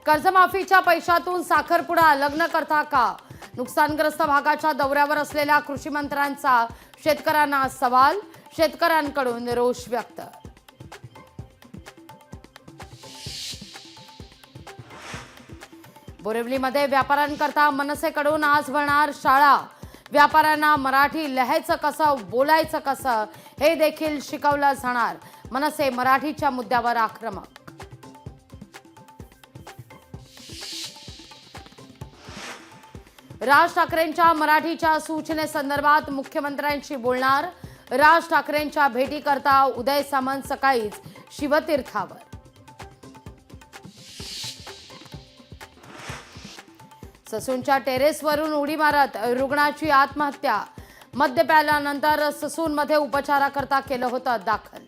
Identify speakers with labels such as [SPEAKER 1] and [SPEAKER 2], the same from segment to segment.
[SPEAKER 1] कर्जमाफीच्या पैशातून साखरपुडा लग्न करता का? नुकसानग्रस्त भागाच्या दौऱ्यावर असलेल्या कृषी मंत्र्यांचा शेतकऱ्यांना सवाल, शेतकऱ्यांकडून रोष व्यक्त. बोरिवलीमध्ये व्यापाऱ्यांकरता मनसेकडून आज भरणार शाळा. व्यापाऱ्यांना मराठी लिहायचं कसं, बोलायचं कसं हे देखील शिकवलं जाणार. मनसे मराठीच्या मुद्द्यावर आक्रमक. राज ठाकरेंच्या मराठीच्या सूचनेसंदर्भात मुख्यमंत्र्यांशी बोलणार. राज ठाकरेंच्या भेटीकरता उदय सामंत सकाळीच शिवतीर्थावर. ससूनच्या टेरेसवरून उडी मारत रुग्णाची आत्महत्या. मद्य प्यायल्यानंतर ससूनमध्ये उपचाराकरता केलं होतं दाखल.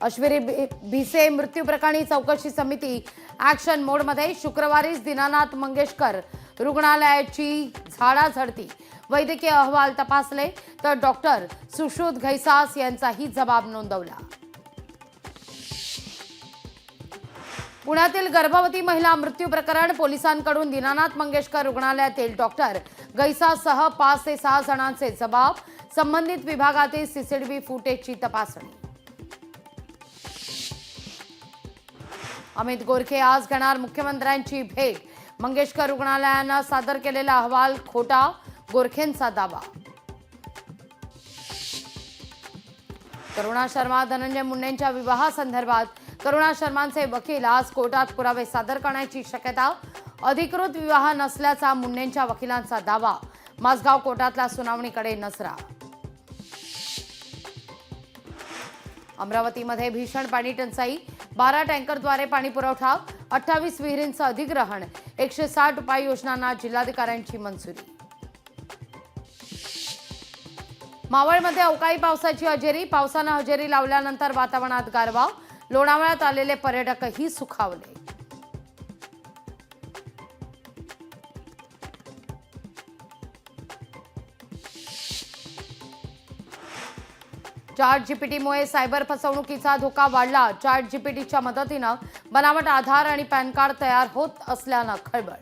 [SPEAKER 1] अश्विनी भिसे मृत्यू प्रकरणी चौकशी समिती ऍक्शन मोडमध्ये. शुक्रवारीच दीनानाथ मंगेशकर रुग्णालयाची झाडाझडती. वैद्यकीय अहवाल तपासले तर डॉक्टर सुश्रुत घैसास यांचाही जबाब नोंदवला. पुण्यातील गर्भवती महिला मृत्यू प्रकरण. पोलिसांकडून दीनानाथ मंगेशकर रुग्णालयातील डॉक्टर घैसाससह 5 ते 6 जणांचे जबाब. संबंधित विभागातील सीसीटीव्ही फुटेजची तपासणी. अमित गोरखे आज घेणार मुख्यमंत्र्यांची भेट. मंगेशकर रुग्णालयानं सादर केलेला अहवाल खोटा, गोरखेंचा दावा. करुणा शर्मा धनंजय मुंडेंच्या विवाहासंदर्भात करुणा शर्मांचे वकील आज कोर्टात पुरावे सादर करण्याची शक्यता. अधिकृत विवाह नसल्याचा मुंडेंच्या वकिलांचा दावा. माझगाव कोर्टातल्या सुनावणीकडे नजरा. अमरावतीमध्ये भीषण पाणी टंचाई. 12 टँकरद्वारे पाणी पुरवठा. 28 विहिरींचं अधिग्रहण. 160 उपाययोजनांना जिल्हाधिकाऱ्यांची मंजुरी. मावळमध्ये अवकाळी पावसाची हजेरी. पावसानं हजेरी लावल्यानंतर वातावरणात गारवा. लोणावळ्यात आलेले पर्यटकही सुखावले. चॅट जीपीटीमुळे सायबर फसवणुकीचा धोका वाढला. चॅट जीपीटीच्या मदतीनं बनावट आधार आणि पॅन कार्ड तयार होत असल्यानं खळबळ.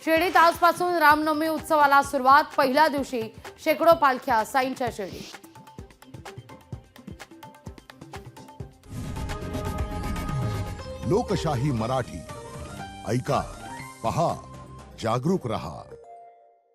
[SPEAKER 1] शिर्डीत आजपासून रामनवमी उत्सवाला सुरुवात. पहिल्या दिवशी शेकडो पालख्या साईंच्या शिर्डीत.
[SPEAKER 2] लोकशाही मराठी ऐका, पहा, जागरूक रहा.